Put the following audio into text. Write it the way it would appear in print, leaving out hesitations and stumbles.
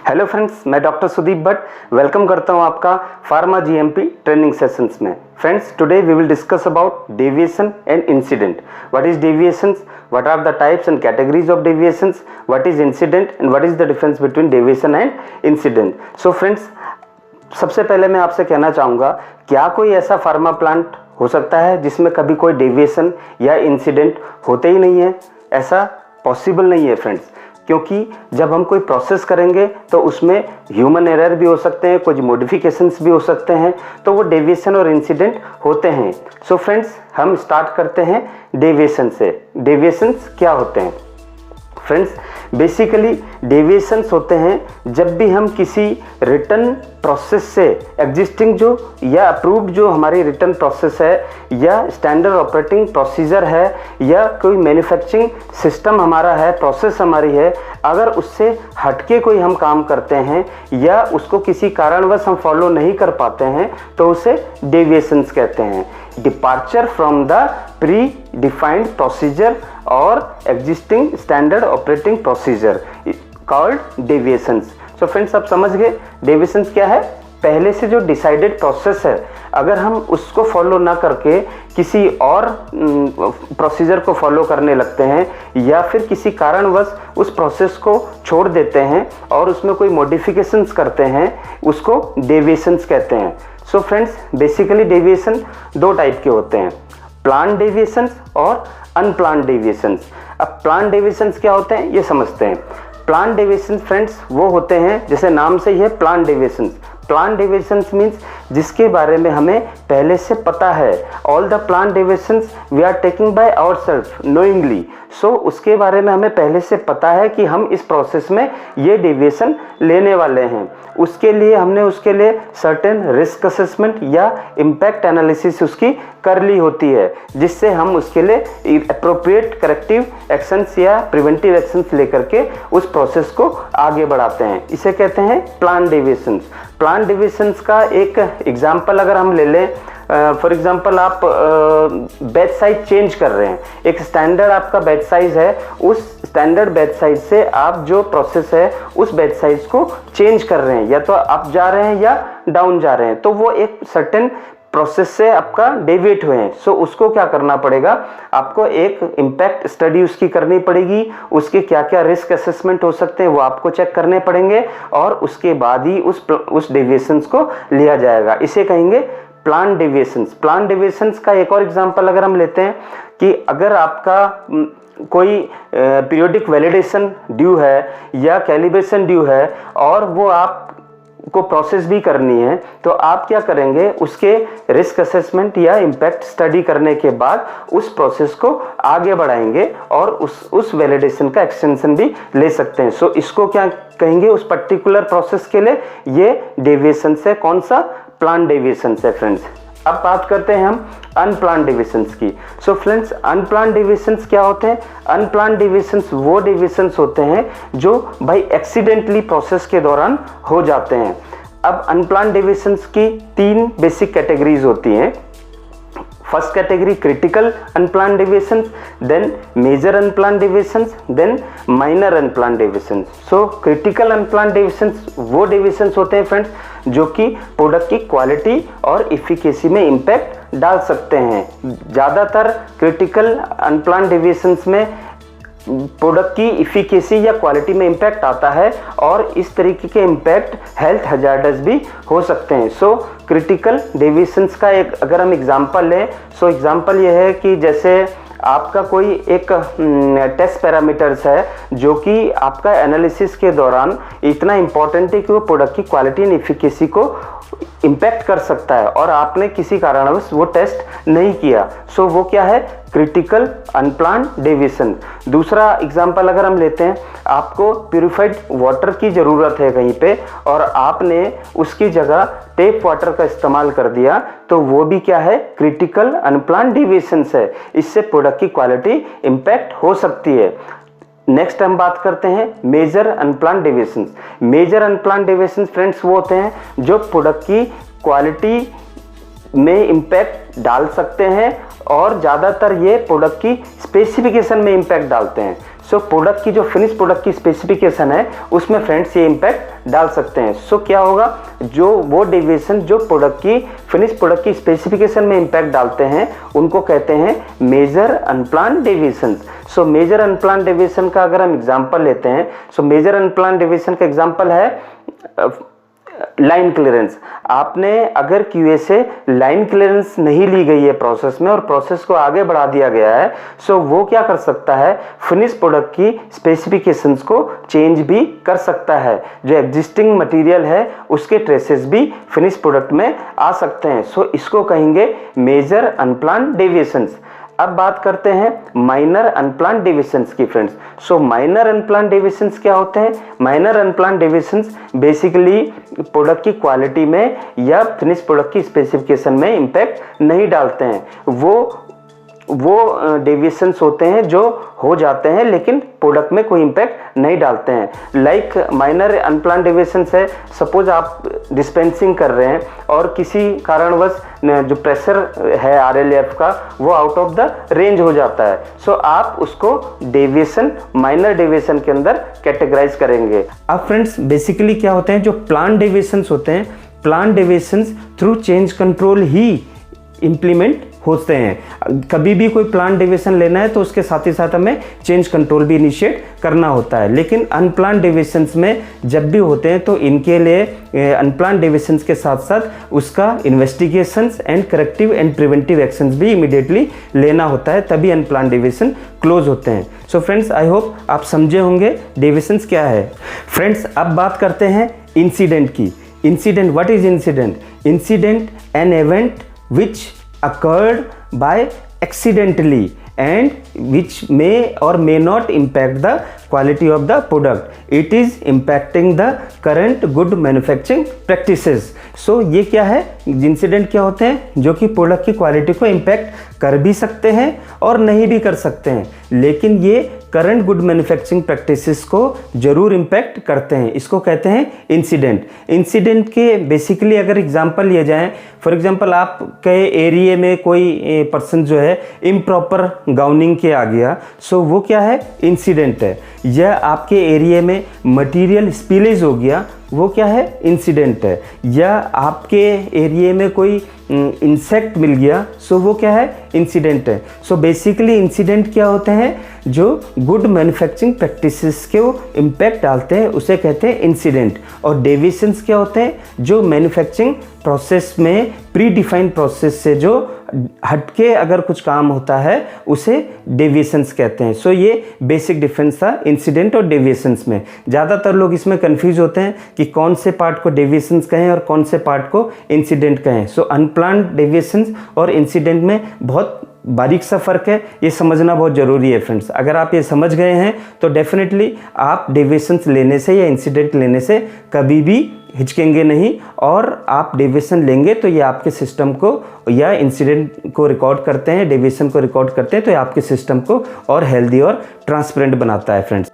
Hello friends, मैं doctor Sudeep Bhatt welcome करता हूं आपका फार्मा जीएमपी ट्रेनिंग सेशंस में। Friends, today we will discuss about deviation and incident. What is deviations, what are the types and categories of deviations, what is incident and what is the difference between deviation and incident. So friends, सबसे पहले मैं आपसे कहना चाहूँगा, क्या कोई ऐसा pharma plant हो सकता है जिसमें कभी कोई डेविएशन या इंसिडेंट होते ही नहीं है? ऐसा पॉसिबल नहीं है फ्रेंड्स, क्योंकि जब हम कोई प्रोसेस करेंगे तो उसमें ह्यूमन एरर भी हो सकते हैं, कुछ मॉडिफिकेशंस भी हो सकते हैं, तो वो डेविएशन और इंसिडेंट होते हैं। सो फ्रेंड्स, हम स्टार्ट करते हैं डेविएशन से। डेविएशंस क्या होते हैं फ्रेंड्स? बेसिकली डेविएशंस होते हैं जब भी हम किसी रिटर्न प्रोसेस से एग्जिस्टिंग जो या अप्रूव्ड जो हमारी रिटर्न प्रोसेस है या स्टैंडर्ड ऑपरेटिंग प्रोसीजर है या कोई मैन्युफैक्चरिंग सिस्टम हमारा है, प्रोसेस हमारी है, अगर उससे हटके कोई हम काम करते हैं या उसको किसी कारणवश हम फॉलो नहीं कर पाते हैं तो उसे डेविएशंस कहते हैं। Departure from the predefined procedure और existing standard operating procedure called deviations. So friends, आप समझ गए डेविएशंस क्या है? पहले से जो डिसाइडेड प्रोसेस है, अगर हम उसको फॉलो ना करके किसी और प्रोसीजर को फॉलो करने लगते हैं या फिर किसी कारणवश उस प्रोसेस को छोड़ देते हैं और उसमें कोई मॉडिफिकेशंस करते हैं, उसको डेविएशंस कहते हैं। सो फ्रेंड्स, बेसिकली डेविएशन दो टाइप के होते हैं, प्लान डेविएशंस और अनप्लान डेविएशंस। अब प्लान डेविएशंस क्या होते हैं ये समझते हैं। प्लान डेविएशंस फ्रेंड्स वो होते हैं, जैसे नाम से ही है plan deviations. Plan deviations means जिसके बारे में हमें पहले से पता है। All the plan deviations we are taking by ourselves knowingly. So उसके बारे में हमें पहले से पता है कि हम इस प्रोसेस में ये डेविएशन लेने वाले हैं। उसके लिए हमने उसके लिए सर्टेन रिस्क असेसमेंट या इम्पैक्ट एनालिसिस उसकी कर ली होती है, जिससे हम उसके लिए अप्रोप्रिएट करेक्टिव एक्शंस या प्रिवेंटिव एक्शंस लेकर के उस प्रोसेस को आगे बढ़ाते हैं। इसे कहते हैं प्लान डेविएशंस। प्लान डेविएशंस का एक एग्जाम्पल अगर हम ले लें, फॉर एग्जाम्पल आप बैच साइज चेंज कर रहे हैं, एक स्टैंडर्ड आपका बैच साइज है, उस स्टैंडर्ड बैच साइज से आप जो प्रोसेस है उस बैच साइज को चेंज कर रहे हैं, या तो अप जा रहे हैं या डाउन जा रहे हैं, तो वो एक सर्टेन प्रोसेस से आपका डेविएट हुए हैं। सो उसको क्या करना पड़ेगा, आपको एक इम्पैक्ट स्टडी उसकी करनी पड़ेगी, उसके क्या क्या रिस्क असेसमेंट हो सकते हैं वो आपको चेक करने पड़ेंगे और उसके बाद ही उस डेविएशंस को लिया जाएगा। इसे कहेंगे प्लान डेविएशंस। प्लान डेविएशंस का एक और एग्जांपल अगर हम लेते हैं कि अगर आपका कोई पीरियोडिक वैलिडेशन ड्यू है या कैलिब्रेशन ड्यू है और वो आप को प्रोसेस भी करनी है, तो आप क्या करेंगे, उसके रिस्क असेसमेंट या इम्पैक्ट स्टडी करने के बाद उस प्रोसेस को आगे बढ़ाएंगे और उस वैलिडेशन का एक्सटेंशन भी ले सकते हैं। सो इसको क्या कहेंगे, उस पर्टिकुलर प्रोसेस के लिए ये डेविएशन है। कौन सा? प्लान डेविएशन है फ्रेंड्स। अब बात करते हैं हम अनप्लान डेविएशंस की। सो फ्रेंड्स, अनप्लान डेविएशंस क्या होते हैं? अनप्लान डेविएशंस वो डेविएशंस होते हैं जो भाई एक्सीडेंटली प्रोसेस के दौरान हो जाते हैं। अब अनप्लान डेविएशंस की तीन बेसिक कैटेगरीज होती हैं। First category critical unplanned deviations, then major unplanned deviations, then minor unplanned deviations. So critical unplanned deviations वो डेविएशंस होते हैं फ्रेंड्स जो कि प्रोडक्ट की क्वालिटी और इफिकेसी में इम्पैक्ट डाल सकते हैं। ज़्यादातर क्रिटिकल अनप्लान डेविएशंस में प्रोडक्ट की इफिकेसी या क्वालिटी में इम्पैक्ट आता है और इस तरीके के इम्पैक्ट हेल्थ हजार्डस भी हो सकते हैं। सो क्रिटिकल डेविएशंस का एक अगर हम एग्जांपल लें, सो एग्जांपल ये है कि जैसे आपका कोई एक टेस्ट पैरामीटर्स है जो कि आपका एनालिसिस के दौरान इतना इम्पोर्टेंट है कि वो प्रोडक्ट की क्वालिटी एंड इफिकेसी को इम्पैक्ट कर सकता है और आपने किसी कारणवश वो टेस्ट नहीं किया। सो वो क्या है? Critical unplanned deviation. दूसरा एग्जांपल अगर हम लेते हैं, आपको प्यूरिफाइड वाटर की ज़रूरत है कहीं पे और आपने उसकी जगह टेप वाटर का इस्तेमाल कर दिया, तो वो भी क्या है? क्रिटिकल अनप्लान डेविएशंस है। इससे प्रोडक्ट की क्वालिटी इम्पैक्ट हो सकती है। नेक्स्ट हम बात करते हैं major unplanned deviations. Major unplanned deviations friends वो होते हैं जो प्रोडक्ट की क्वालिटी में इम्पैक्ट डाल सकते हैं और ज़्यादातर ये प्रोडक्ट की स्पेसिफिकेशन में इम्पैक्ट डालते हैं। सो प्रोडक्ट की जो फिनिश प्रोडक्ट की स्पेसिफिकेशन है उसमें फ्रेंड्स ये इम्पैक्ट डाल सकते हैं। सो क्या होगा, जो वो डेविएशन जो प्रोडक्ट की फिनिश प्रोडक्ट की स्पेसिफिकेशन में इम्पैक्ट डालते हैं उनको कहते हैं major unplanned deviations. So major unplanned deviation का अगर हम एग्जांपल लेते हैं, सो मेजर अनप्लान्ड डेविएशन का एग्जांपल है लाइन क्लियरेंस। आपने अगर क्यूए से लाइन क्लियरेंस नहीं ली गई है प्रोसेस में और प्रोसेस को आगे बढ़ा दिया गया है, सो वो क्या कर सकता है, फिनिश प्रोडक्ट की स्पेसिफिकेशंस को चेंज भी कर सकता है। जो एग्जिस्टिंग मटेरियल है उसके ट्रेसेस भी फिनिश प्रोडक्ट में आ सकते हैं। सो इसको कहेंगे मेजर अनप्लान्ड डेविएशंस। अब बात करते हैं माइनर अनप्लान्ड डेविएशंस की फ्रेंड्स। सो माइनर अनप्लान्ड डेविएशंस क्या होते हैं? Minor unplanned deviations basically product की क्वालिटी में या फिनिश प्रोडक्ट की स्पेसिफिकेशन में इम्पैक्ट नहीं डालते हैं। वो डेविएशंस होते हैं जो हो जाते हैं लेकिन प्रोडक्ट में कोई इम्पैक्ट नहीं डालते हैं। लाइक माइनर अनप्लान्ड डेविएशंस है, सपोज आप डिस्पेंसिंग कर रहे हैं और किसी कारणवश जो प्रेशर है RLF का वो आउट ऑफ द रेंज हो जाता है। सो आप उसको डेविएशन माइनर डेविएशन के अंदर कैटेगराइज करेंगे। अब फ्रेंड्स बेसिकली क्या होते हैं, जो प्लान डेविएशंस होते हैं, plan deviations through change control ही इम्प्लीमेंट होते हैं। कभी भी कोई प्लान डेविएशन लेना है तो उसके साथ ही साथ हमें चेंज कंट्रोल भी इनिशिएट करना होता है। लेकिन अनप्लान डेविएशंस में जब भी होते हैं तो इनके लिए अनप्लान डेविएशंस के साथ साथ उसका investigations and corrective and preventive actions भी इमीडिएटली लेना होता है, तभी अनप्लान डेविएशन क्लोज होते हैं। सो फ्रेंड्स आई होप आप समझे होंगे डेविएशंस क्या है। फ्रेंड्स अब बात करते हैं इंसिडेंट की। Incident, what is incident? Incident an event which occurred by accidentally and which may or may not impact the quality of the product. It is impacting the current good manufacturing practices. So ये क्या है, incident क्या होते हैं, जो कि product की quality को इम्पैक्ट कर भी सकते हैं और नहीं भी कर सकते हैं, लेकिन ये करंट गुड मैन्युफैक्चरिंग प्रैक्टिसेस को जरूर इम्पैक्ट करते हैं। इसको कहते हैं इंसिडेंट। इंसिडेंट के बेसिकली अगर एग्जांपल लिए जाएं, फॉर एग्जांपल आप के एरिया में कोई पर्सन जो है इम्प्रॉपर गाउनिंग के आ गया, सो वो क्या है, इंसिडेंट है। या आपके एरिया में मटेरियल स्पिलेज हो गया, वो क्या है, इंसिडेंट है। या आपके एरिया में कोई इंसेक्ट मिल गया, सो वो क्या है, इंसिडेंट है। सो बेसिकली इंसिडेंट क्या होते हैं, जो गुड मैन्युफैक्चरिंग प्रैक्टिसेस के वो इम्पैक्ट डालते हैं, उसे कहते हैं इंसिडेंट। और डेविएशंस क्या होते हैं, जो मैन्युफैक्चरिंग प्रोसेस में प्री डिफाइंड प्रोसेस से जो हटके अगर कुछ काम होता है उसे डेविएशंस कहते हैं। सो ये बेसिक डिफरेंस था इंसिडेंट और डेविएशंस में। ज़्यादातर लोग इसमें कंफ्यूज होते हैं कि कौन से पार्ट को डेविएशंस कहें और कौन से पार्ट को इंसिडेंट कहें। सो अनप्लान्ड डेविएशंस और इंसिडेंट में बहुत बारीक सा फ़र्क है, ये समझना बहुत ज़रूरी है फ्रेंड्स। अगर आप ये समझ गए हैं तो डेफिनेटली आप डेविएशंस लेने से या इंसिडेंट लेने से कभी भी हिचकेंगे नहीं, और आप डेविएशन लेंगे तो ये आपके सिस्टम को या इंसिडेंट को रिकॉर्ड करते हैं, डेविएशन को रिकॉर्ड करते हैं, तो ये आपके सिस्टम को और हेल्दी और ट्रांसपेरेंट बनाता है फ्रेंड्स।